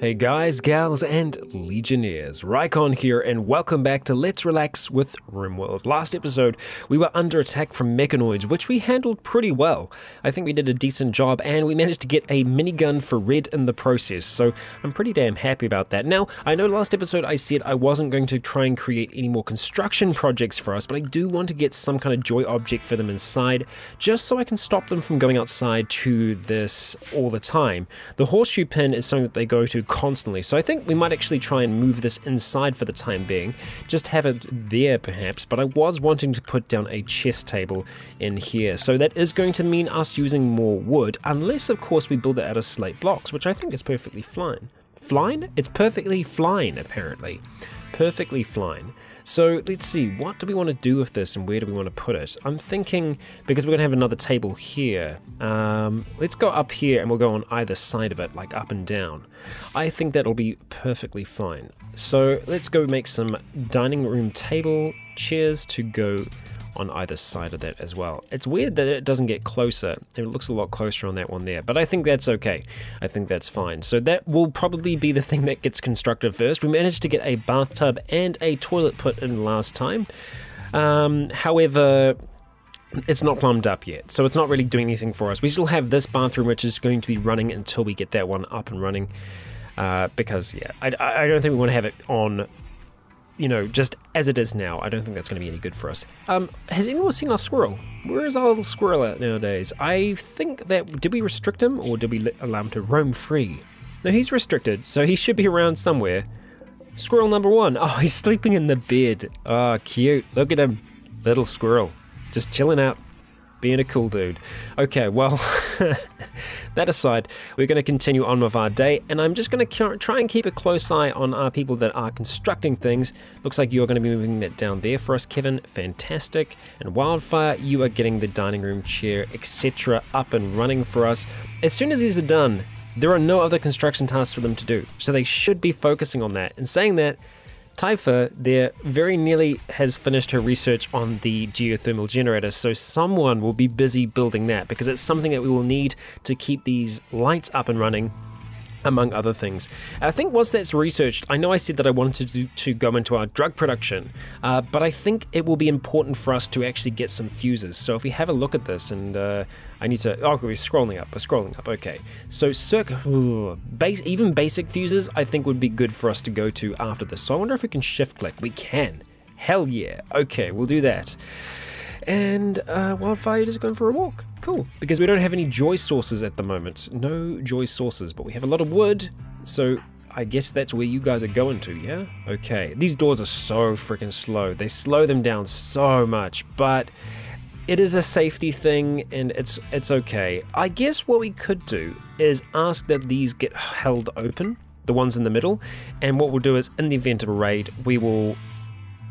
Hey guys, gals, and legionnaires, Rycon here, and welcome back to Let's Relax with Rimworld. Last episode, we were under attack from mechanoids, which we handled pretty well. I think we did a decent job, and we managed to get a minigun for Red in the process, so I'm pretty damn happy about that. Now, I know last episode I said I wasn't going to try and create any more construction projects for us, but I do want to get some kind of joy object for them inside, just so I can stop them from going outside to this all the time. The horseshoe pin is something that they go to constantly, so I think we might actually try and move this inside for the time being, just have it there perhaps, but I was wanting to put down a chest table in here, so that is going to mean us using more wood, unless of course we build it out of slate blocks, which I think is perfectly fine. Fine? It's perfectly fine, apparently. Perfectly fine. So let's see, what do we want to do with this and where do we want to put it? I'm thinking, because we're going to have another table here, let's go up here and we'll go on either side of it, like up and down. I think that'll be perfectly fine. So let's go make some dining room table chairs to go on either side of that as well. It's weird that it doesn't get closer. It looks a lot closer on that one there, but I think that's okay. I think that's fine. So that will probably be the thing that gets constructed first. We managed to get a bathtub and a toilet put in last time. However, it's not plumbed up yet, so it's not really doing anything for us. We still have this bathroom, which is going to be running until we get that one up and running. Because, yeah, I don't think we want to have it on, you know, just as it is now. I don't think that's going to be any good for us. Has anyone seen our squirrel? Where is our little squirrel at nowadays? I think that, did we restrict him or did we allow him to roam free? No, he's restricted, so he should be around somewhere. Squirrel number one. Oh, he's sleeping in the bed. Oh, cute. Look at him. Little squirrel. Just chilling out. Being a cool dude. Okay, well, that aside, we're going to continue on with our day, and I'm just going to try and keep a close eye on our people that are constructing things. Looks like you're going to be moving that down there for us, Kevin. Fantastic. And Wildfire, you are getting the dining room chair, etc. up and running for us. As soon as these are done, there are no other construction tasks for them to do, so they should be focusing on that. And saying that, Typha there very nearly has finished her research on the geothermal generator, so someone will be busy building that because it's something that we will need to keep these lights up and running, among other things. I think once that's researched, I know I said that I wanted to go into our drug production, but I think it will be important for us to actually get some fuses. So if we have a look at this, and I need to, oh, we're scrolling up, okay. So even basic fuses, I think would be good for us to go to after this. So I wonder if we can shift click. We can. Hell yeah. Okay, we'll do that. And Wildfire is going for a walk. Cool, because we don't have any joy sources at the moment. No joy sources, but we have a lot of wood, so I guess that's where you guys are going to, yeah? Okay, these doors are so freaking slow. They slow them down so much, but it is a safety thing, and it's okay. I guess what we could do is ask that these get held open, the ones in the middle, and what we'll do is, in the event of a raid, we will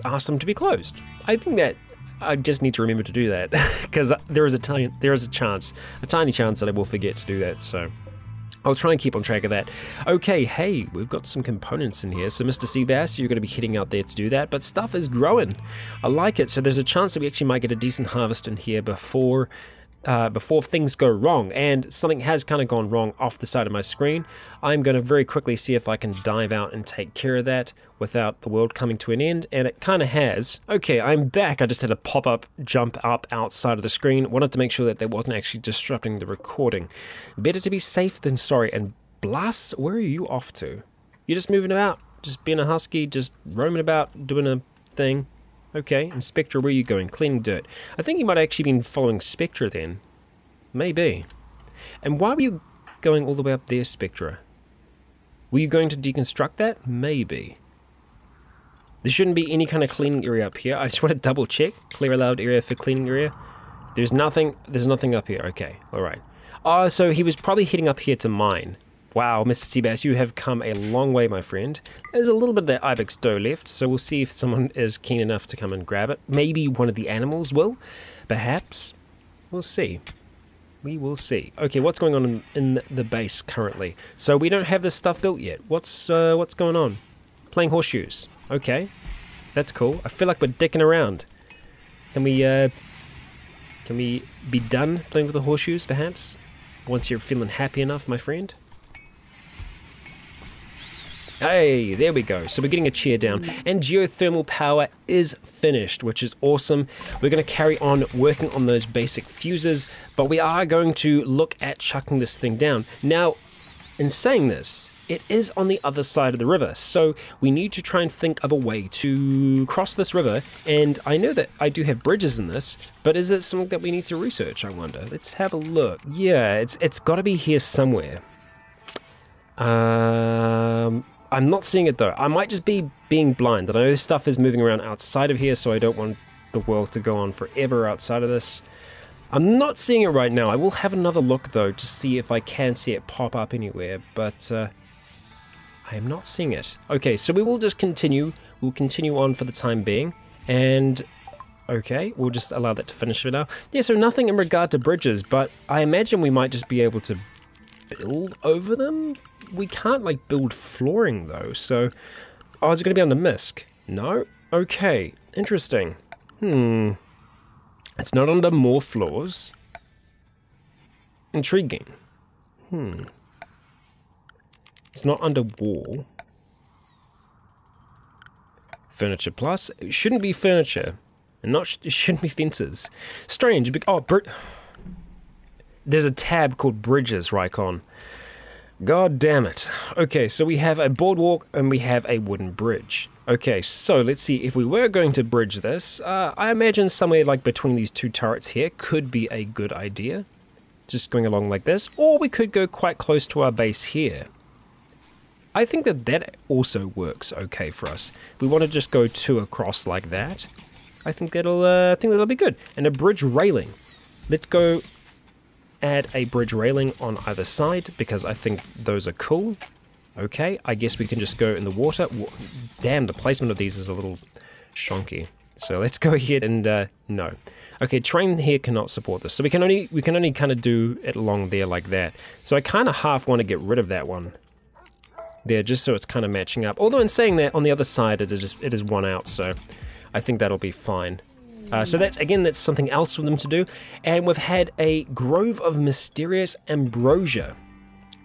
ask them to be closed. I think that I just need to remember to do that because there is a tiny chance that I will forget to do that, so I'll try and keep on track of that. Okay, hey, we've got some components in here, so Mr. Seabass, you're going to be heading out there to do that, but stuff is growing. I like it, so there's a chance that we actually might get a decent harvest in here before things go wrong, and something has kind of gone wrong off the side of my screen. I'm going to very quickly see if I can dive out and take care of that without the world coming to an end, and it kind of has. Okay, I'm back. I just had a pop-up jump up outside of the screen. Wanted to make sure that that wasn't actually disrupting the recording. Better to be safe than sorry. And Blast, where are you off to? You're just moving about, just being a husky, just roaming about, doing a thing. Okay, and Spectra, where are you going? Cleaning dirt. I think you might have actually been following Spectra then. Maybe. And why were you going all the way up there, Spectra? Were you going to deconstruct that? Maybe. There shouldn't be any kind of cleaning area up here. I just want to double check. Clear allowed area for cleaning area. There's nothing up here. Okay, alright. Oh, so he was probably heading up here to mine. Wow, Mr. Seabass, you have come a long way, my friend. There's a little bit of that ibex dough left, so we'll see if someone is keen enough to come and grab it. Maybe one of the animals will, perhaps. We'll see. We will see. Okay, what's going on in the base currently? So we don't have this stuff built yet. What's going on? Playing horseshoes. Okay, that's cool. I feel like we're dicking around. Can we be done playing with the horseshoes, perhaps? Once you're feeling happy enough, my friend? Hey, there we go. So we're getting a chair down, and geothermal power is finished, which is awesome. We're going to carry on working on those basic fuses, but we are going to look at chucking this thing down. Now, in saying this, it is on the other side of the river, so we need to try and think of a way to cross this river. And I know that I do have bridges in this, but is it something that we need to research, I wonder? Let's have a look. Yeah, it's got to be here somewhere. I'm not seeing it though. I might just be being blind. I know stuff is moving around outside of here, so I don't want the world to go on forever outside of this. I'm not seeing it right now. I will have another look though to see if I can see it pop up anywhere, but I am not seeing it. Okay, so we will just continue. We'll continue on for the time being, and okay, we'll just allow that to finish for now. Yeah, so nothing in regard to bridges, but I imagine we might just be able to build over them. We can't like build flooring though, so is it going to be under MISC? No? Okay, interesting. It's not under more floors. Intriguing. It's not under wall. Furniture plus. It shouldn't be furniture. And it shouldn't be fences. Strange. There's a tab called Bridges, Rycon. God damn it. Okay, so we have a boardwalk and we have a wooden bridge. Okay, so let's see. If we were going to bridge this, I imagine somewhere like between these two turrets here could be a good idea. Just going along like this. Or we could go quite close to our base here. I think that also works okay for us. If we want to just go two across like that, I think that'll be good. And a bridge railing. Let's go add a bridge railing on either side because I think those are cool. Okay, I guess we can just go in the water. Damn, the placement of these is a little shonky. So let's go ahead and no. Okay, train here cannot support this. So we can only kind of do it along there like that. So I kind of half want to get rid of that one there, just so it's kind of matching up. Although in saying that, on the other side it is one out, so I think that'll be fine. So that's something else for them to do. And we've had a grove of mysterious ambrosia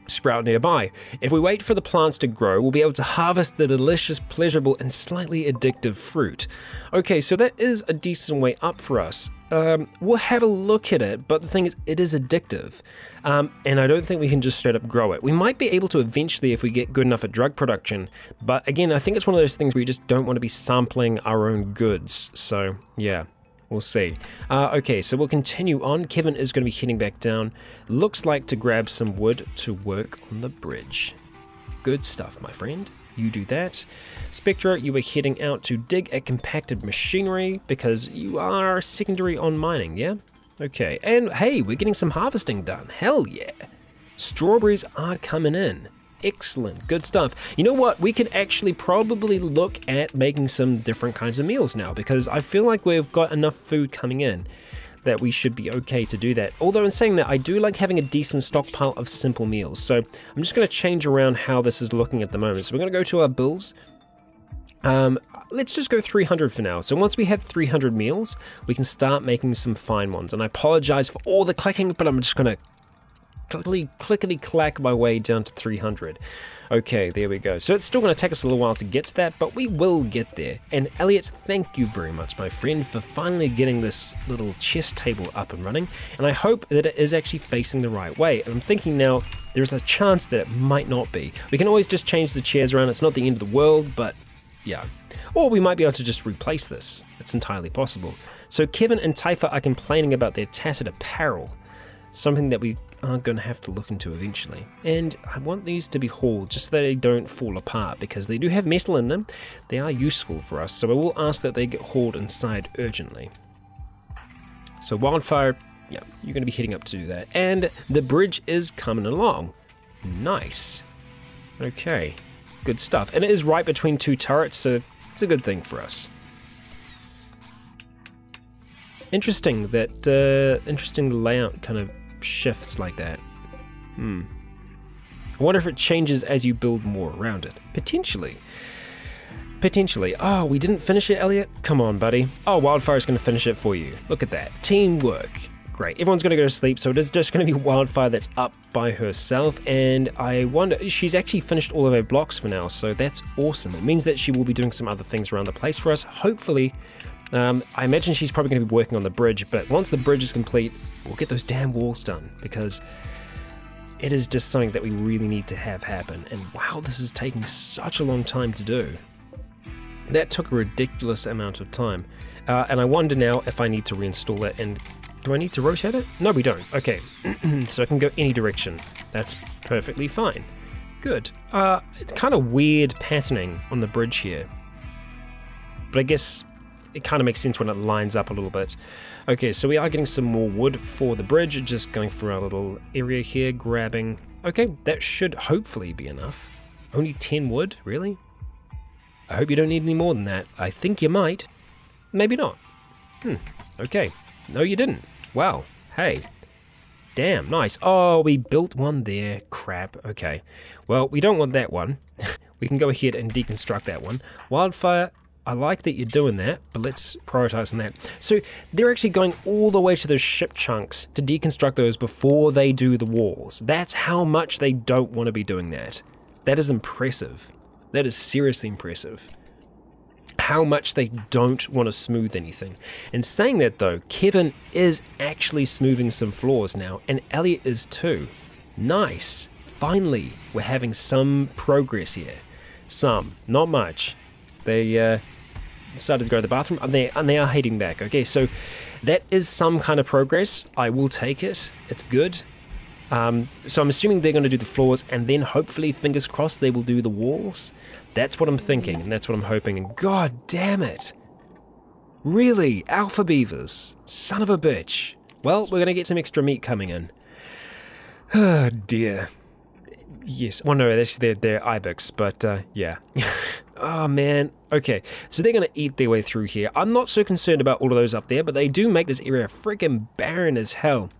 sprout nearby. If we wait for the plants to grow, we'll be able to harvest the delicious, pleasurable, and slightly addictive fruit. Okay, so that is a decent way up for us. We'll have a look at it, but the thing is, it is addictive. And I don't think we can just straight up grow it. We might be able to eventually if we get good enough at drug production, but again, I think it's one of those things where you just don't want to be sampling our own goods. So, yeah. We'll see. Okay, so we'll continue on. Kevin is going to be heading back down. Looks like to grab some wood to work on the bridge. Good stuff, my friend. You do that. Spectra, you are heading out to dig at compacted machinery because you are secondary on mining, yeah? Okay, and hey, we're getting some harvesting done. Hell yeah. Strawberries are coming in. Excellent, good stuff. You know what, we could actually probably look at making some different kinds of meals now because I feel like we've got enough food coming in that we should be okay to do that. Although in saying that, I do like having a decent stockpile of simple meals. So I'm just going to change around how this is looking at the moment. So we're going to go to our bills. Let's just go 300 for now. So once we have 300 meals, we can start making some fine ones. And I apologize for all the clicking, but I'm just going to clickety-clack my way down to 300. Okay, there we go. So it's still going to take us a little while to get to that, but we will get there. And Elliot, thank you very much, my friend, for finally getting this little chess table up and running. And I hope that it is actually facing the right way. And I'm thinking now, there's a chance that it might not be. We can always just change the chairs around. It's not the end of the world, but yeah. Or we might be able to just replace this. It's entirely possible. So Kevin and Taifa are complaining about their tattered apparel. Something that we are going to have to look into eventually. And I want these to be hauled just so they don't fall apart because they do have metal in them. They are useful for us, so I will ask that they get hauled inside urgently. So Wildfire, yeah, you're going to be heading up to do that. And the bridge is coming along. Nice. Okay, good stuff. And it is right between two turrets, so it's a good thing for us. Interesting that, interesting the layout kind of shifts like that. I wonder if it changes as you build more around it. Potentially. Potentially. Oh, we didn't finish it, Elliot? Come on, buddy. Oh, Wildfire's going to finish it for you. Look at that. Teamwork. Great, everyone's going to go to sleep, so it is just going to be Wildfire that's up by herself, and I wonder, she's actually finished all of her blocks for now, so that's awesome. It means that she will be doing some other things around the place for us, hopefully. I imagine she's probably going to be working on the bridge, but once the bridge is complete, we'll get those damn walls done, because it is just something that we really need to have happen, and wow, this is taking such a long time to do. That took a ridiculous amount of time, and I wonder now if I need to reinstall it, and do I need to rotate it? No, we don't. Okay, so I can go any direction. That's perfectly fine. Good. It's kind of weird patterning on the bridge here, but I guess it kind of makes sense when it lines up a little bit. Okay, so we are getting some more wood for the bridge, just going through our little area here, grabbing... Okay, that should hopefully be enough. Only 10 wood? Really? I hope you don't need any more than that. I think you might. Maybe not. Okay. No, you didn't. Wow. Hey. Damn, nice. Oh, we built one there. Crap. Okay. Well, we don't want that one. We can go ahead and deconstruct that one. Wildfire, I like that you're doing that, but let's prioritize on that. So they're actually going all the way to those ship chunks to deconstruct those before they do the walls. That's how much they don't want to be doing that. That is impressive. That is seriously impressive. How much they don't want to smooth anything. And saying that though, Kevin is actually smoothing some floors now, and Elliot is too. Nice. Finally, we're having some progress here. Some, not much. They decided to go to the bathroom, and they are heading back. Okay, so that is some kind of progress. I will take it. It's good. So I'm assuming they're going to do the floors, and then hopefully, fingers crossed, they will do the walls. That's what I'm thinking, and that's what I'm hoping, and god damn it. Really? Alpha beavers? Son of a bitch. Well, we're going to get some extra meat coming in. Oh dear. Yes, well no, they're ibex, but yeah. Oh man, okay. So they're going to eat their way through here. I'm not so concerned about all of those up there, but they do make this area freaking barren as hell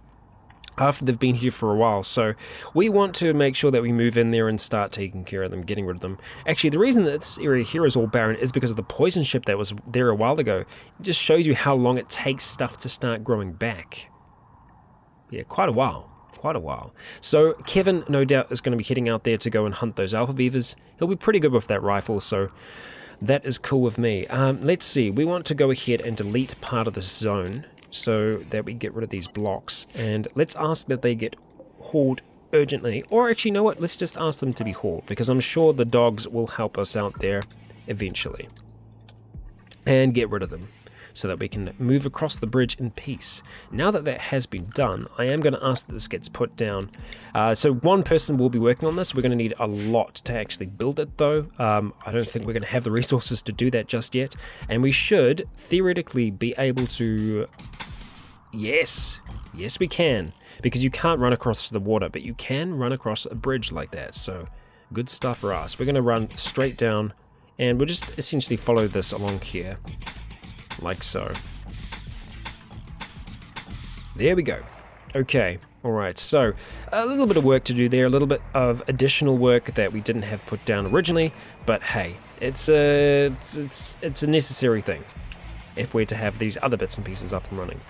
after they've been here for a while, so we want to make sure that we move in there and start taking care of them, getting rid of them. Actually, the reason that this area here is all barren is because of the poison ship that was there a while ago. It just shows you how long it takes stuff to start growing back. Yeah, quite a while. Quite a while. So Kevin, no doubt, is going to be heading out there to go and hunt those alpha beavers. He'll be pretty good with that rifle, so that is cool with me. Let's see, we want to go ahead and delete part of this zone, so that we get rid of these blocks, and let's ask that they get hauled urgently, or actually, you know what, let's just ask them to be hauled, because I'm sure the dogs will help us out there eventually, and get rid of them, so that we can move across the bridge in peace. Now that that has been done, I am going to ask that this gets put down. So one person will be working on this. We're going to need a lot to actually build it though. I don't think we're going to have the resources to do that just yet. And we should theoretically be able to... Yes, yes we can. Because you can't run across the water, but you can run across a bridge like that. So good stuff for us. We're going to run straight down, and we'll just essentially follow this along here. Like so. There we go. Okay, alright, so a little bit of work to do there, a little bit of additional work that we didn't have put down originally, but hey, it's a necessary thing if we're to have these other bits and pieces up and running.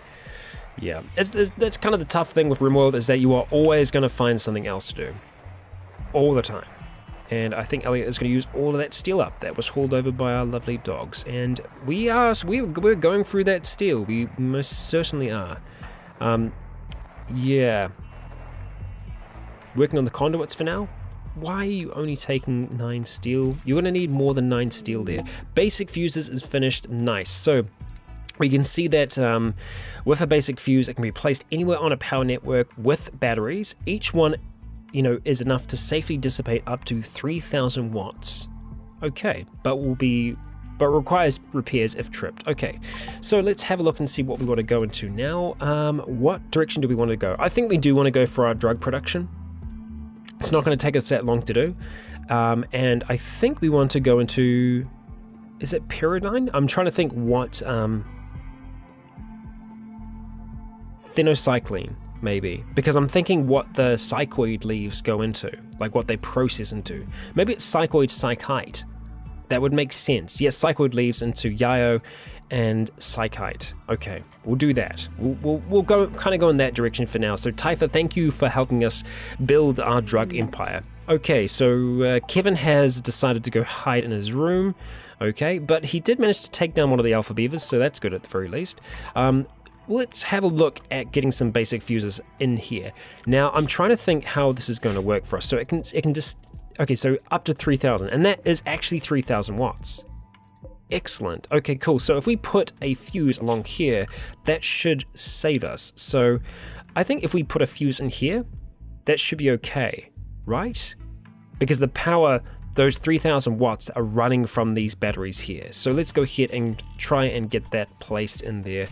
Yeah, that's kind of the tough thing with Rimworld, is that you are always going to find something else to do. All the time. And I think Elliot is going to use all of that steel up that was hauled over by our lovely dogs. And we're going through that steel. We most certainly are. Yeah. Working on the conduits for now. Why are you only taking 9 steel? You're going to need more than 9 steel there. Basic fuses is finished. Nice. So we can see that with a basic fuse, it can be placed anywhere on a power network with batteries. Each one, you know, is enough to safely dissipate up to 3,000 watts. Okay, but requires repairs if tripped. Okay, so let's have a look and see what we want to go into now. What direction do we want to go? I think we do want to go for our drug production. It's not going to take us that long to do. And I think we want to go into... Is it pyridine? I'm trying to think what... Phenocycline. Maybe, because I'm thinking what the psychoid leaves go into, like what they process into. Maybe it's psychoid psychite. That would make sense. Yes, Psychoid leaves into Yayo and Psychite. Okay, we'll do that. We'll go kind of go in that direction for now. So Typha, thank you for helping us build our drug empire. Okay, so Kevin has decided to go hide in his room. Okay, but he did manage to take down one of the alpha beavers, so that's good at the very least. Let's have a look at getting some basic fuses in here. Now, I'm trying to think how this is going to work for us. So it can just, okay, so up to 3,000, and that is actually 3,000 watts. Excellent. Okay, cool. So if we put a fuse along here, that should save us. So I think if we put a fuse in here, that should be okay, right? Because the power, those 3,000 watts are running from these batteries here. So let's go ahead and try and get that placed in there.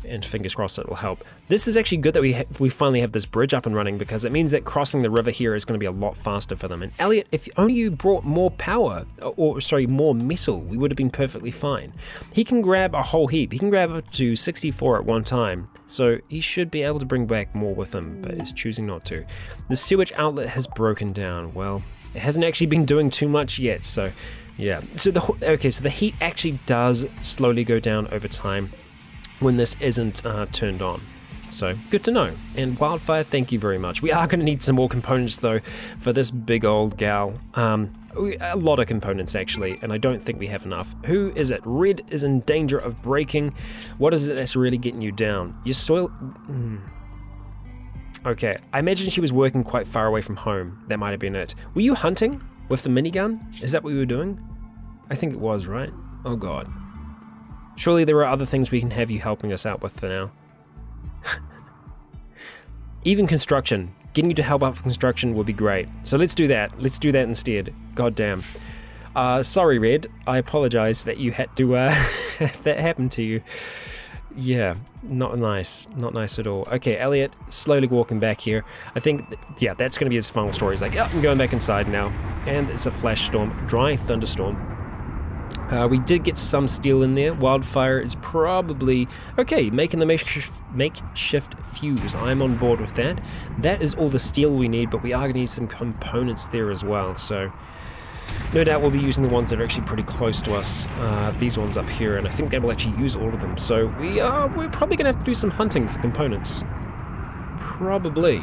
And fingers crossed it will help. This is actually good that we finally have this bridge up and running, because it means that crossing the river here is going to be a lot faster for them. And Elliot, if only you brought more power, or sorry, more metal, we would have been perfectly fine. He can grab a whole heap. He can grab up to 64 at one time. So he should be able to bring back more with him, but is choosing not to. The sewage outlet has broken down. Well, it hasn't actually been doing too much yet. So yeah. So the heat actually does slowly go down over time when this isn't turned on. So good to know. And Wildfire, thank you very much. We are going to need some more components though for this big old gal. A lot of components actually, and I don't think we have enough. Who is it? Red is in danger of breaking. What is it that's really getting you down? Your soil... Okay, I imagine she was working quite far away from home. That might have been it. Were you hunting with the minigun? Is that what you were doing? I think it was, right? Oh god. Surely there are other things we can have you helping us out with for now. Even construction. Getting you to help out for construction would be great. So let's do that. Let's do that instead. God damn. Sorry, Red. I apologize that you had to that happened to you. Yeah, not nice. Not nice at all. Okay, Elliot, slowly walking back here. I think, yeah, that's going to be his final story. He's like, yeah, I'm going back inside now. And it's a flash storm, dry thunderstorm. We did get some steel in there. Wildfire is probably... Okay, making the makeshift fuse. I'm on board with that. That is all the steel we need, but we are going to need some components there as well. So, no doubt we'll be using the ones that are actually pretty close to us. These ones up here, and I think they will actually use all of them. So, we're probably going to have to do some hunting for components. Probably.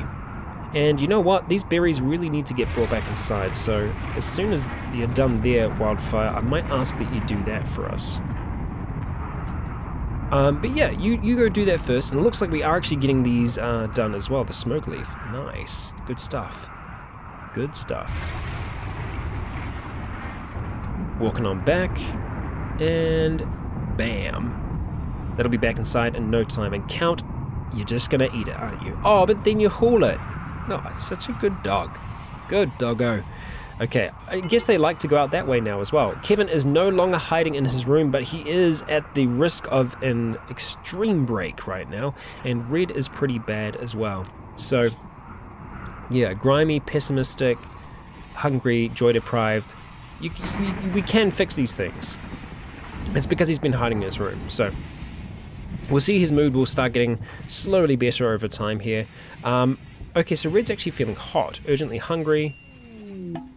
And you know what? These berries really need to get brought back inside, so as soon as you're done there, Wildfire, I might ask that you do that for us. But yeah, you go do that first, and it looks like we are actually getting these done as well. The smoke leaf. Nice. Good stuff. Good stuff. Walking on back, and bam. That'll be back inside in no time. And Count, you're just gonna eat it, aren't you? Oh, but then you haul it. No, it's such a good dog. Good doggo. Okay, I guess they like to go out that way now as well. Kevin is no longer hiding in his room, but he is at the risk of an extreme break right now, and Red is pretty bad as well. So, yeah, grimy, pessimistic, hungry, joy-deprived. We can fix these things. It's because he's been hiding in his room, so... We'll see his mood will start getting slowly better over time here. Okay, so Red's actually feeling hot, urgently hungry.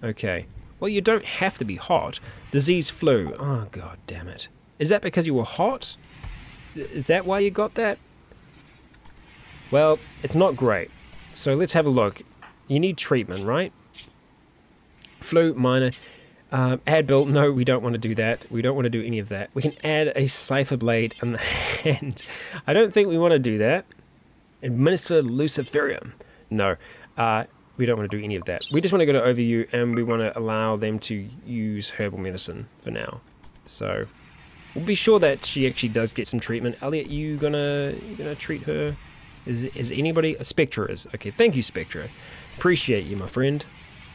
Okay. Well, you don't have to be hot. Disease flu. Oh, god damn it. Is that because you were hot? Is that why you got that? Well, it's not great. So let's have a look. You need treatment, right? Flu, minor. Add build. No, we don't want to do that. We don't want to do any of that. We can add a cipher blade in the hand. I don't think we want to do that. Administer luciferium. No, we don't want to do any of that. We just want to go to overview, and we want to allow them to use herbal medicine for now. So we'll be sure that she actually does get some treatment. Elliot, you gonna treat her? Is anybody? Spectra is. Okay, thank you, Spectra. Appreciate you, my friend.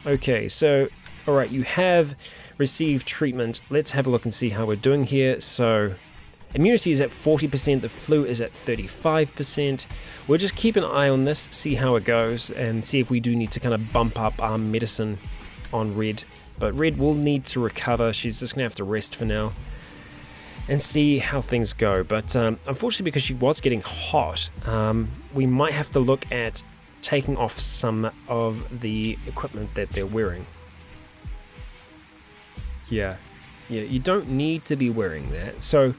Okay, so all right, you have received treatment. Let's have a look and see how we're doing here. So immunity is at 40%, the flu is at 35%. We'll just keep an eye on this, see how it goes, and see if we do need to kind of bump up our medicine on Red. But Red will need to recover. She's just going to have to rest for now and see how things go. But unfortunately, because she was getting hot, we might have to look at taking off some of the equipment that they're wearing. Yeah. Yeah, you don't need to be wearing that. So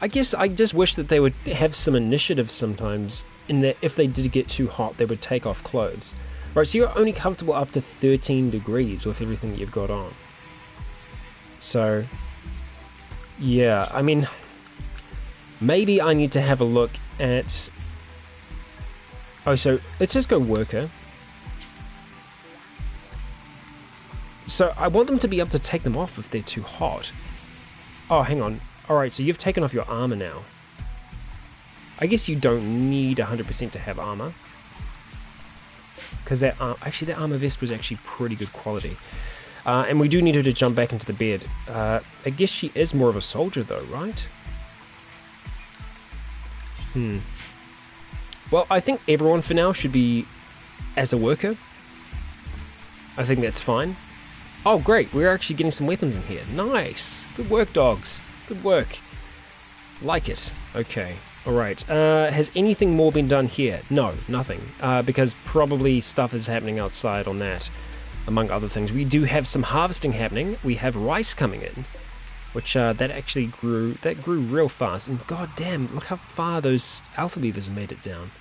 I guess I just wish that they would have some initiative sometimes in that if they did get too hot, they would take off clothes. Right, so you're only comfortable up to 13 degrees with everything that you've got on. So, yeah, I mean, maybe I need to have a look at... Oh, so let's just go worker. So I want them to be able to take them off if they're too hot. Oh, hang on. Alright, so you've taken off your armor now. I guess you don't need 100% to have armor. Because that armor vest was actually pretty good quality. And we do need her to jump back into the bed. I guess she is more of a soldier though, right? Well, I think everyone for now should be as a worker. I think that's fine. Oh, great. We're actually getting some weapons in here. Nice. Good work, dogs. Good work. Like it. Okay. Alright. Has anything more been done here? No, nothing. Because probably stuff is happening outside on that, among other things. We do have some harvesting happening. We have rice coming in, which that actually grew real fast. And god damn, look how far those alpha beavers have made it down.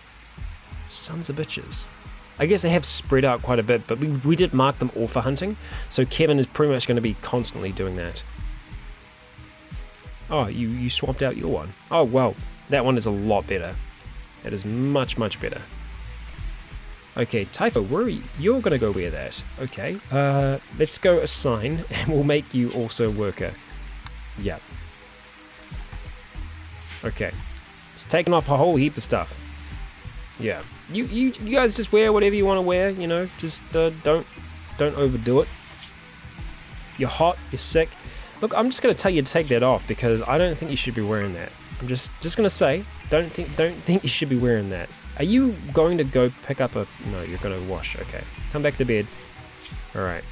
Sons of bitches. I guess they have spread out quite a bit, but we did mark them all for hunting, so Kevin is pretty much going to be constantly doing that. Oh, you swapped out your one. Oh, well, that one is a lot better. That is much, much better. Okay, Typho, where are you? You're going to go wear that. Okay, let's go assign, and we'll make you also worker. Yep. Okay. It's taken off a whole heap of stuff. Yeah. You guys just wear whatever you want to wear, you know, just don't overdo it. You're hot, you're sick. Look, I'm just going to tell you to take that off because I don't think you should be wearing that. I'm just going to say, don't think you should be wearing that. Are you going to go pick up a... No, you're going to wash. Okay. Come back to bed. Alright.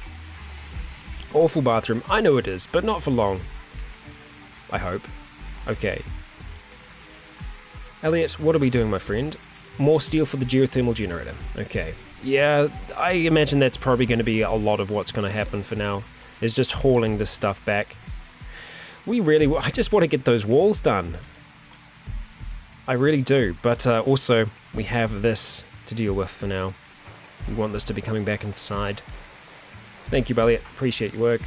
Awful bathroom. I know it is, but not for long. I hope. Okay. Elliot, what are we doing, my friend? More steel for the geothermal generator. Okay. Yeah, I imagine that's probably going to be a lot of what's going to happen for now. Is just hauling this stuff back. I just want to get those walls done. I really do. But also, we have this to deal with for now. We want this to be coming back inside. Thank you, Elliot. Appreciate your work.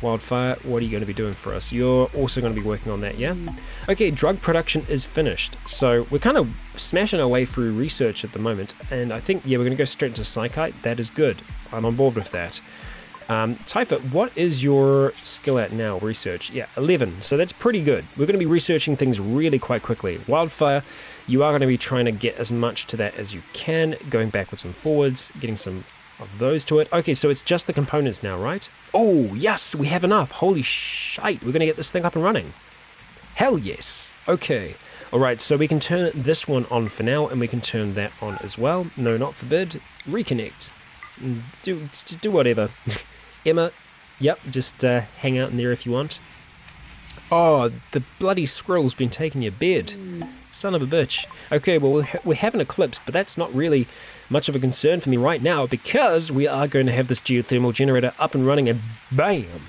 Wildfire, what are you going to be doing for us? You're also going to be working on that, yeah? Okay, drug production is finished. So we're kind of smashing our way through research at the moment. And I think, yeah, we're going to go straight into psychite. That is good. I'm on board with that. Typha, what is your skill at now? Research. Yeah, 11. So that's pretty good. We're going to be researching things really quite quickly. Wildfire, you are going to be trying to get as much to that as you can, going backwards and forwards, getting some of those to it. Okay, so it's just the components now, right? Oh, yes, we have enough. Holy shite, we're going to get this thing up and running. Hell yes. Okay. All right, so we can turn this one on for now, and we can turn that on as well. No, not forbid. Reconnect. Do whatever. Emma, yep, just hang out in there if you want. Oh, the bloody squirrel's been taking your bed. Son of a bitch. Okay, well, we have an eclipse, but that's not really much of a concern for me right now because we are going to have this geothermal generator up and running, and bam!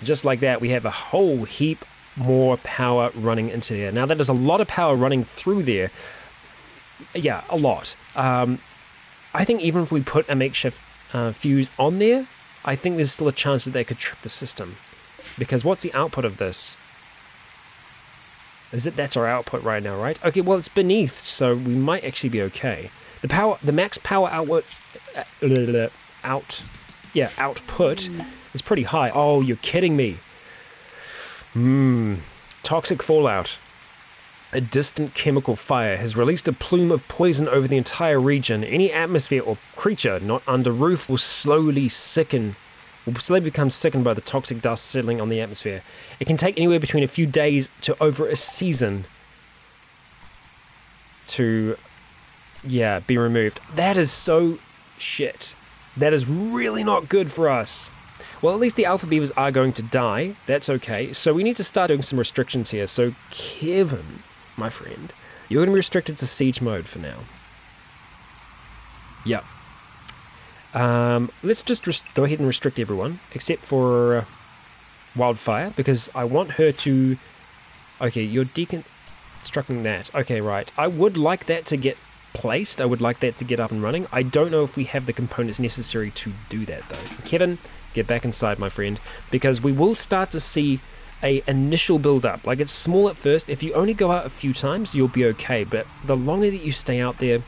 Just like that, we have a whole heap more power running into there. Now, that is a lot of power running through there. Yeah, a lot. I think even if we put a makeshift fuse on there, I think there's still a chance that they could trip the system. Because what's the output of this? That's our output right now, right? Okay, well, it's beneath, so we might actually be okay. The max power output is pretty high. Oh, you're kidding me. Toxic fallout. A distant chemical fire has released a plume of poison over the entire region. Any atmosphere or creature not under roof will slowly become sickened by the toxic dust settling on the atmosphere. It can take anywhere between a few days to over a season to, be removed. That is so shit. That is really not good for us. Well, at least the alpha beavers are going to die. That's okay. So we need to start doing some restrictions here. So Kevin, my friend, you're going to be restricted to siege mode for now. Yep. Let's just go ahead and restrict everyone, except for wildfire because I want her to... Okay, you're deconstructing that. Okay, right. I would like that to get placed. I would like that to get up and running. I don't know if we have the components necessary to do that, though. Kevin, get back inside, my friend, because we will start to see a initial build-up. Like, it's small at first. If you only go out a few times, you'll be okay, but the longer that you stay out there,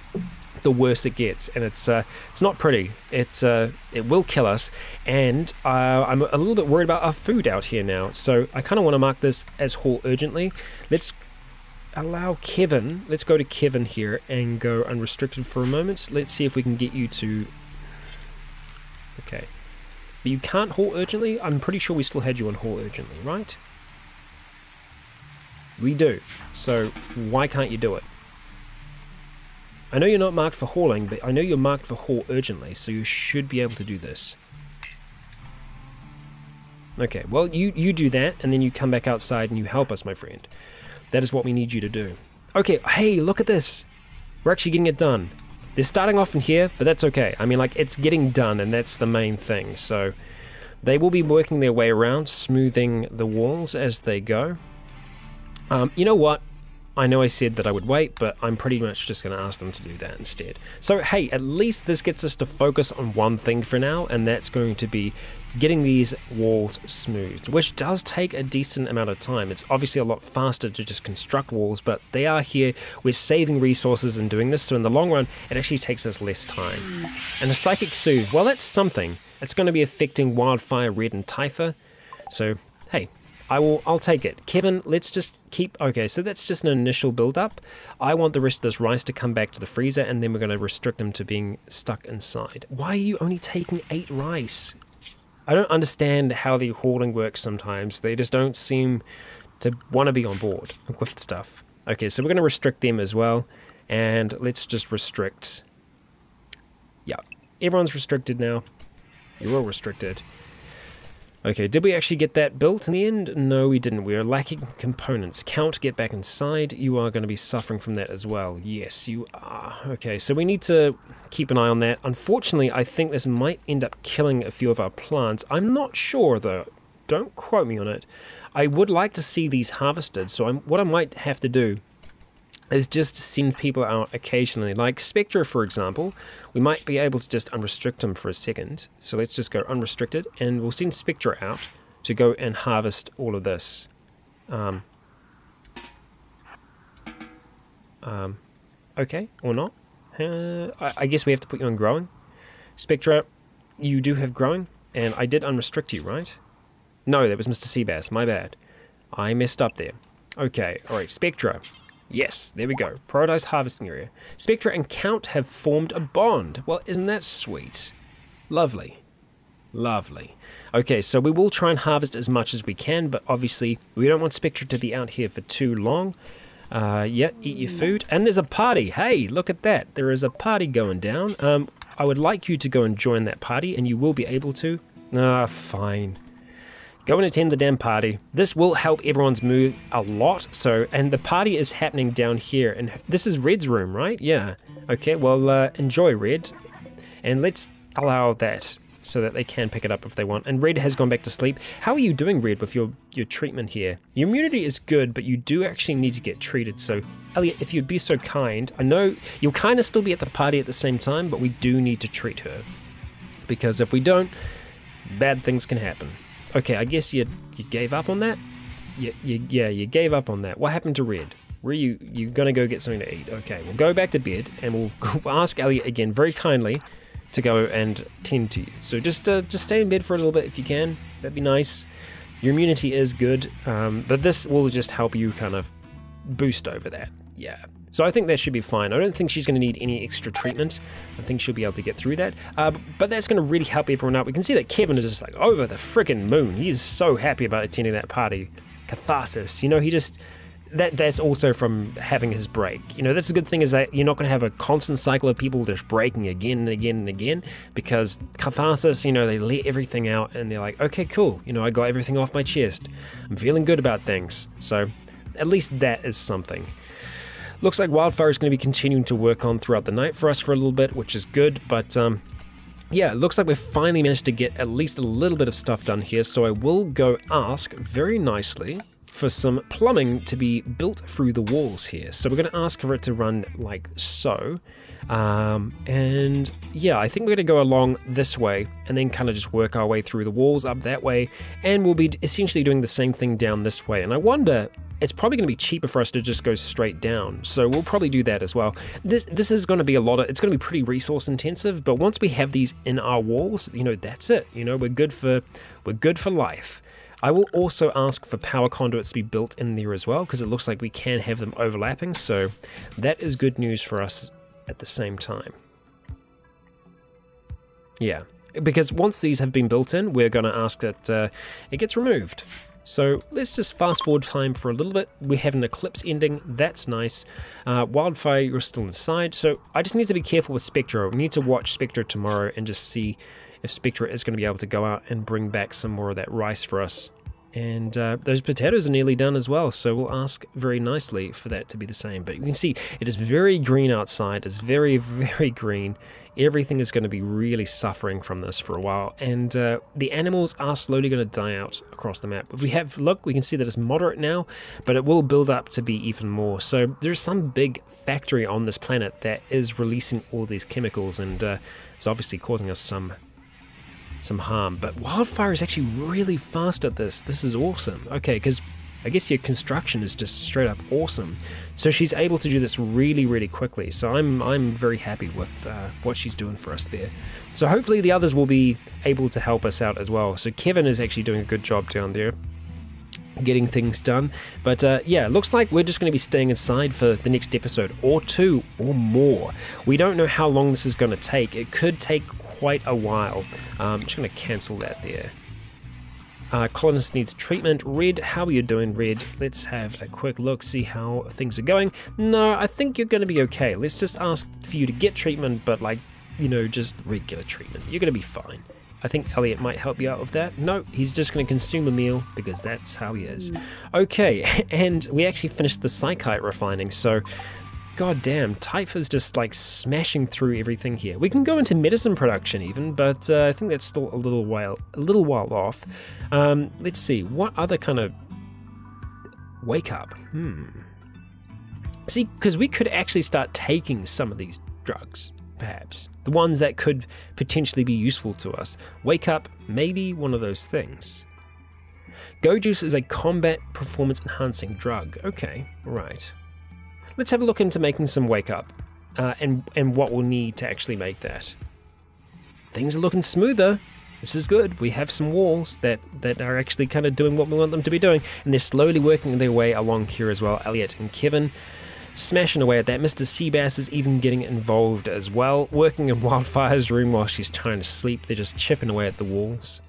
the worse it gets, and it's not pretty. It will kill us, and I'm a little bit worried about our food out here now, so I kind of want to mark this as haul urgently. Let's allow Kevin, let's go to Kevin here and go unrestricted for a moment. Let's see if we can get you to... Okay. But you can't haul urgently? I'm pretty sure we still had you on haul urgently, right? We do. So why can't you do it? I know you're not marked for hauling, but I know you're marked for haul urgently, so you should be able to do this. Okay, well, you do that, and then you come back outside and you help us, my friend. That is what we need you to do. Okay, hey, look at this. We're actually getting it done. They're starting off in here, but that's okay. I mean, like, it's getting done, and that's the main thing. So they will be working their way around, smoothing the walls as they go. You know what? I know I said that I would wait, but I'm pretty much just going to ask them to do that instead. So, hey, at least this gets us to focus on one thing for now, and that's going to be getting these walls smoothed, which does take a decent amount of time. It's obviously a lot faster to just construct walls, but they are here. We're saving resources in doing this, so in the long run, it actually takes us less time. And the Psychic Soothe, well, that's something. It's going to be affecting Wildfire, Red, and Typha, so, hey, I'll take it. Kevin, let's just keep... Okay, so that's just an initial build-up. I want the rest of this rice to come back to the freezer, and then we're going to restrict them to being stuck inside. Why are you only taking 8 rice? I don't understand how the hoarding works sometimes. They just don't seem to want to be on board with stuff. Okay, so we're going to restrict them as well, and let's just restrict... Yeah, everyone's restricted now. You're all restricted. Okay, did we actually get that built in the end? No, we didn't. We are lacking components. Count, get back inside. You are going to be suffering from that as well. Yes, you are. Okay, so we need to keep an eye on that. Unfortunately, I think this might end up killing a few of our plants. I'm not sure, though. Don't quote me on it. I would like to see these harvested, so what I might have to do is just send people out occasionally. Like Spectra, for example, we might be able to just unrestrict them for a second. So let's just go unrestricted, and we'll send Spectra out to go and harvest all of this. Okay, or not. I guess we have to put you on growing. Spectra, you do have growing, and I did unrestrict you, right? No, that was Mr. Seabass, my bad. I messed up there. Okay, alright, Spectra. Yes, there we go. Prioritize harvesting area. Spectra and Count have formed a bond. Well, isn't that sweet? Lovely. Lovely. Okay, so we will try and harvest as much as we can, but obviously we don't want Spectra to be out here for too long. Yeah, eat your food. And there's a party. Hey, look at that. There is a party going down. I would like you to go and join that party, and you will be able to. Fine. Go and attend the damn party. This will help everyone's mood a lot. So, and the party is happening down here. And this is Red's room, right? Yeah. Okay, well, enjoy, Red. And let's allow that so that they can pick it up if they want. And Red has gone back to sleep. How are you doing, Red, with your treatment here? Your immunity is good, but you do actually need to get treated. So, Elliot, if you'd be so kind, I know you'll kind of still be at the party at the same time, but we do need to treat her. Because if we don't, bad things can happen. Okay, I guess you gave up on that? Yeah, you gave up on that. What happened to Red? Were you gonna go get something to eat? Okay, we'll go back to bed, and we'll ask Elliot again very kindly to go and tend to you. So just stay in bed for a little bit if you can. That'd be nice. Your immunity is good, but this will just help you kind of boost over that. Yeah. So I think that should be fine. I don't think she's going to need any extra treatment. I think she'll be able to get through that. But that's going to really help everyone out. We can see that Kevin is just like over the freaking moon. He is so happy about attending that party. Catharsis. You know, he just... That's also from having his break. You know, that's the good thing is that you're not going to have a constant cycle of people just breaking again and again and again. Because catharsis, you know, they let everything out and they're like, okay, cool. You know, I got everything off my chest. I'm feeling good about things. So at least that is something. Looks like Wildfire is going to be continuing to work on throughout the night for us for a little bit, which is good, but yeah, it looks like we've finally managed to get at least a little bit of stuff done here, so I will go ask very nicely for some plumbing to be built through the walls here. So we're going to ask for it to run like so. And yeah, I think we're going to go along this way and then kind of just work our way through the walls up that way, and we'll be essentially doing the same thing down this way. And I wonder, it's probably going to be cheaper for us to just go straight down, so we'll probably do that as well. This is going to be it's going to be pretty resource intensive, but once we have these in our walls, you know, that's it. You know, we're good for life. I will also ask for power conduits to be built in there as well, because it looks like we can have them overlapping, so that is good news for us at the same time. Yeah, because once these have been built in, we're going to ask that it gets removed. So let's just fast forward time for a little bit. We have an eclipse ending, that's nice. Wildfire, you're still inside, so I just need to be careful with Spectra. We need to watch Spectra tomorrow and just see if Spectra is going to be able to go out and bring back some more of that rice for us. And those potatoes are nearly done as well, so we'll ask very nicely for that to be the same. But you can see it is very green outside. It's very, very green. Everything is going to be really suffering from this for a while, and the animals are slowly going to die out across the map. If we have look, we can see that it's moderate now, but it will build up to be even more. So there's some big factory on this planet that is releasing all these chemicals, and it's obviously causing us some harm. But wildfire is actually really fast at this. This is awesome. Okay, because I guess your construction is just straight up awesome. So she's able to do this really, really quickly. So I'm very happy with what she's doing for us there. So hopefully the others will be able to help us out as well. So Kevin is actually doing a good job down there, getting things done. But yeah, it looks like we're just going to be staying inside for the next episode or two or more. We don't know how long this is going to take. It could take quite a while. I'm just going to cancel that there. Colonist needs treatment. Red, how are you doing, Red? Let's have a quick look, see how things are going. No, I think you're going to be okay. Let's just ask for you to get treatment, but like, you know, just regular treatment. You're going to be fine. I think Elliot might help you out with that. No, he's just going to consume a meal because that's how he is. Okay, and we actually finished the psychite refining, so god damn, Typha's just like smashing through everything here. We can go into medicine production even, but I think that's still a little while off. Let's see, what other kind of wake up? See, because we could actually start taking some of these drugs, perhaps. The ones that could potentially be useful to us. Wake up, maybe one of those things. Go Juice is a combat performance enhancing drug. Okay, right. Let's have a look into making some wake up and what we'll need to actually make that. Things are looking smoother. This is good. We have some walls that are actually kind of doing what we want them to be doing, and they're slowly working their way along here as well. Elliot and Kevin smashing away at that. Mr. Seabass is even getting involved as well, working in Wildfire's room while she's trying to sleep. They're just chipping away at the walls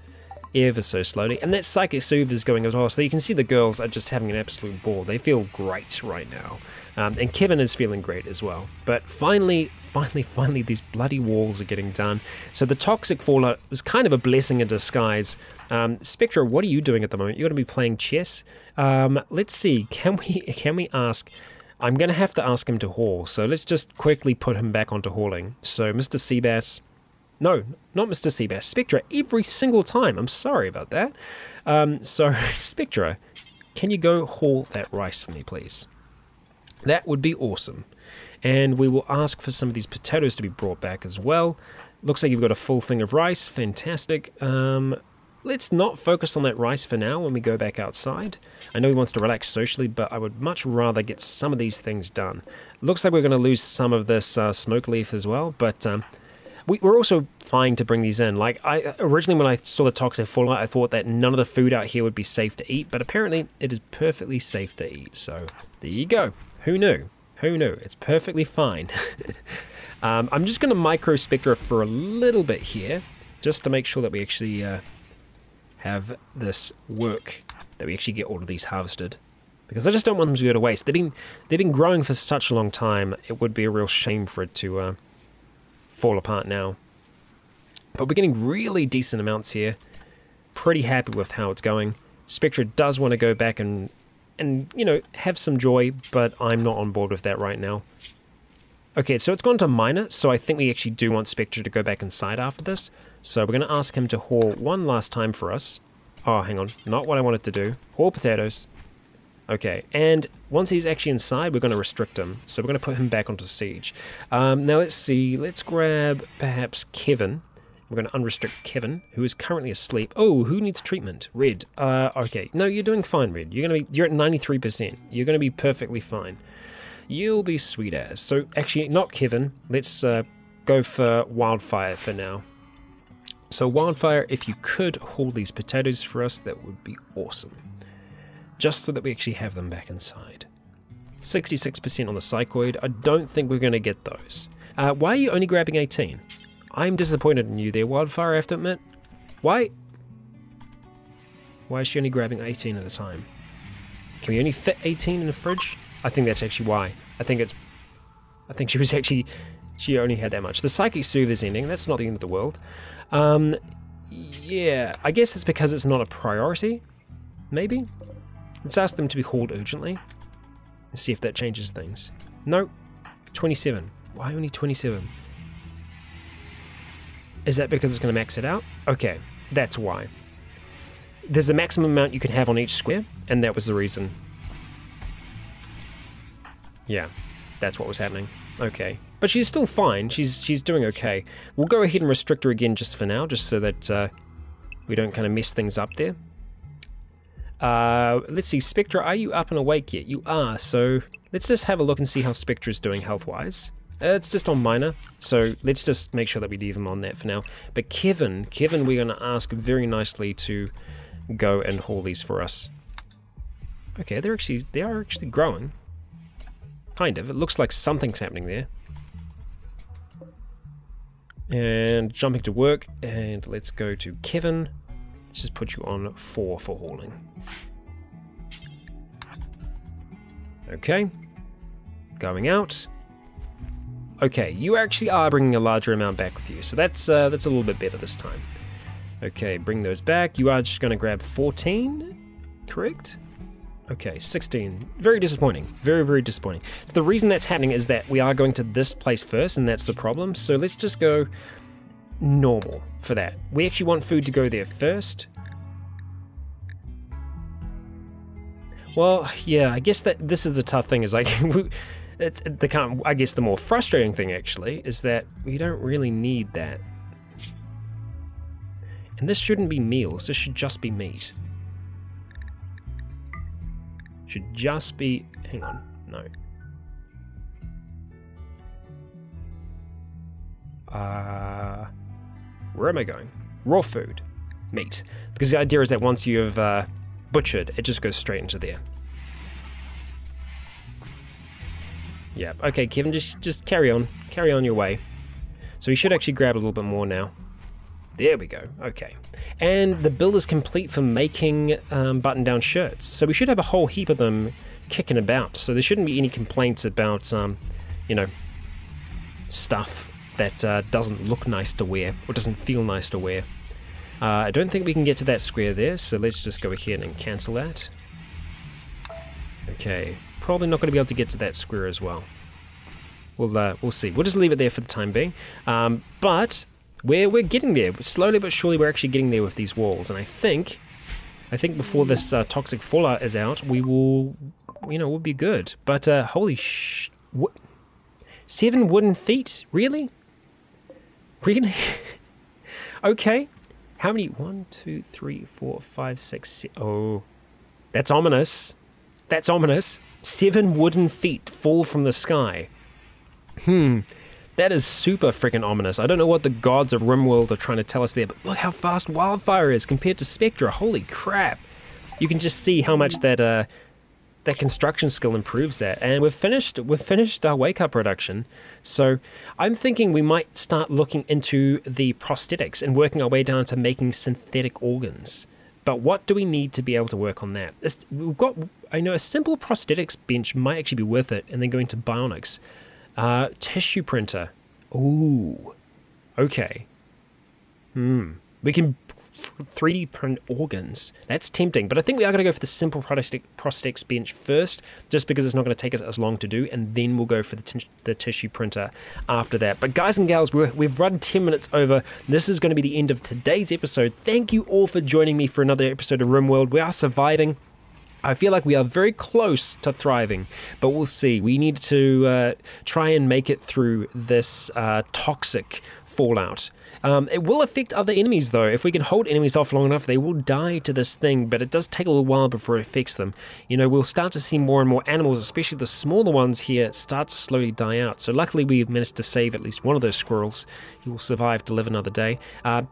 ever so slowly, and that Psychic Soothe is going as well, so you can see the girls are just having an absolute ball. They feel great right now. And Kevin is feeling great as well. But finally, these bloody walls are getting done. So the toxic fallout was kind of a blessing in disguise. Spectra, what are you doing at the moment? You're going to be playing chess? Let's see, can we ask... I'm going to have to ask him to haul, so let's just quickly put him back onto hauling. So Mr. Seabass... No, not Mr. Seabass. Spectra, every single time. I'm sorry about that. So, Spectra, can you go haul that rice for me, please? That would be awesome. And we will ask for some of these potatoes to be brought back as well. Looks like you've got a full thing of rice. Fantastic. Let's not focus on that rice for now when we go back outside. I know he wants to relax socially, but I would much rather get some of these things done. Looks like we're going to lose some of this smoke leaf as well, but we're also fine to bring these in. Like, originally when I saw the toxic fallout, I thought that none of the food out here would be safe to eat, but apparently it is perfectly safe to eat. So there you go. Who knew? Who knew? It's perfectly fine. I'm just going to micro Spectra for a little bit here, just to make sure that we actually have this work, that we actually get all of these harvested, because I just don't want them to go to waste. They've been growing for such a long time. It would be a real shame for it to fall apart now. But we're getting really decent amounts here. Pretty happy with how it's going. Spectra does want to go back and you know, have some joy, but I'm not on board with that right now. Okay, so it's gone to minor, so I think we actually do want Spectre to go back inside after this. So we're going to ask him to haul one last time for us. Oh, hang on. Not what I wanted to do. Haul potatoes. Okay, and once he's actually inside, we're going to restrict him. So we're going to put him back onto siege. Now let's see. Let's grab perhaps Kevin. We're going to unrestrict Kevin, who is currently asleep. Oh, who needs treatment? Red. Okay. No, you're doing fine, Red. You're at 93%. You're going to be perfectly fine. You'll be sweet as. So actually, not Kevin. Let's go for Wildfire for now. So Wildfire, if you could haul these potatoes for us, that would be awesome. Just so that we actually have them back inside. 66% on the psychoid. I don't think we're going to get those. Why are you only grabbing 18? I'm disappointed in you there, Wildfire, I have to admit. Why? Why is she only grabbing 18 at a time? Can we only fit 18 in the fridge? I think that's actually why. I think she only had that much. The Psychic Soothe is ending. That's not the end of the world. Yeah, I guess it's because it's not a priority. Maybe? Let's ask them to be hauled urgently and see if that changes things. Nope. 27. Why only 27? Is that because it's going to max it out? Okay, that's why. There's a maximum amount you can have on each square, and that was the reason. Yeah, that's what was happening. Okay. But she's still fine. She's doing okay. We'll go ahead and restrict her again just for now, just so that we don't kind of mess things up there. Let's see, Spectra, are you up and awake yet? You are, so let's just have a look and see how Spectra's doing health-wise. It's just on minor, so let's just make sure that we leave him on that for now. But Kevin, we're going to ask very nicely to go and haul these for us. Okay, they are actually growing. Kind of. It looks like something's happening there. And jumping to work, and let's go to Kevin. Let's just put you on 4 for hauling. Okay. Going out. Okay, you actually are bringing a larger amount back with you, so that's a little bit better this time. Okay, bring those back. You are just going to grab 14, correct? Okay, 16. Very disappointing. Very, very disappointing. So the reason that's happening is that we are going to this place first, and that's the problem. So let's just go normal for that. We actually want food to go there first. Well, yeah, I guess that this is the tough thing, is like, it's the kind of, I guess the more frustrating thing actually is that we don't really need that. And this shouldn't be meals, this should just be meat. Should just be, hang on, no. Where am I going? Raw food, meat. Because the idea is that once you've butchered, it just goes straight into there. Yeah, okay, Kevin, just carry on your way. So we should actually grab a little bit more now. There we go, okay. And the build is complete for making button-down shirts. So we should have a whole heap of them kicking about. So there shouldn't be any complaints about, you know, stuff that doesn't look nice to wear or doesn't feel nice to wear. I don't think we can get to that square there, so let's just go ahead and cancel that. Okay, probably not going to be able to get to that square as well. We'll see. We'll just leave it there for the time being. But we're getting there. Slowly but surely we're actually getting there with these walls, and I think before this toxic fallout is out, we will, you know, we'll be good. But holy 7 wooden feet? Really? Really? Okay. How many? 1, 2, 3, 4, 5, 6, 7. Oh, that's ominous. That's ominous. 7 wooden feet fall from the sky. That is super freaking ominous. I don't know what the gods of Rimworld are trying to tell us there, but look how fast Wildfire is compared to Spectra. Holy crap. You can just see how much that construction skill improves that. And we've finished our wake-up production. So I'm thinking we might start looking into the prosthetics and working our way down to making synthetic organs. But what do we need to be able to work on that? I know a simple prosthetics bench might actually be worth it, and then going to bionics. Tissue printer. Ooh. Okay. We can 3D print organs. That's tempting, but I think we are going to go for the simple prosthetics bench first, just because it's not going to take us as long to do, and then we'll go for the tissue printer after that. But guys and gals, we've run 10 minutes over. This is going to be the end of today's episode. Thank you all for joining me for another episode of Rimworld. We are surviving. I feel like we are very close to thriving, but we'll see. We need to try and make it through this toxic fallout. It will affect other enemies, though. If we can hold enemies off long enough, they will die to this thing, but it does take a little while before it affects them. You know, we'll start to see more and more animals, especially the smaller ones here, start to slowly die out. So luckily we've managed to save at least one of those squirrels. He will survive to live another day.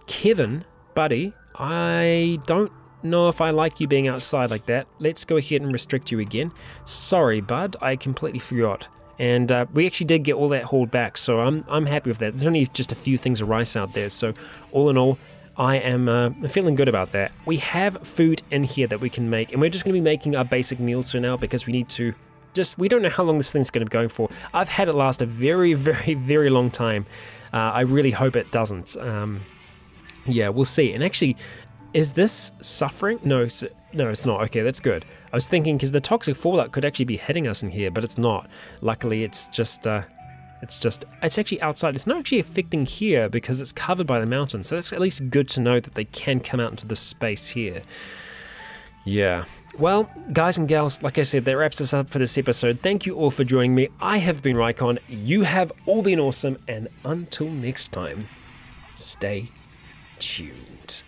Kevin, buddy, I don't know if I like you being outside like that. Let's go ahead and restrict you again. Sorry, bud, I completely forgot. And we actually did get all that hauled back, so I'm happy with that. There's only just a few things of rice out there, so all in all, I am feeling good about that. We have food in here that we can make, and we're just going to be making our basic meals for now because we need to we don't know how long this thing's going to be going for. I've had it last a very, very, very long time. I really hope it doesn't. Yeah, we'll see. And actually, is this suffering? No, it's not. Okay, that's good. I was thinking because the toxic fallout could actually be hitting us in here, but it's not. Luckily, it's actually outside. It's not actually affecting here because it's covered by the mountain. So that's at least good to know that they can come out into this space here. Yeah. Well, guys and gals, like I said, that wraps us up for this episode. Thank you all for joining me. I have been Rycon. You have all been awesome. And until next time, stay tuned.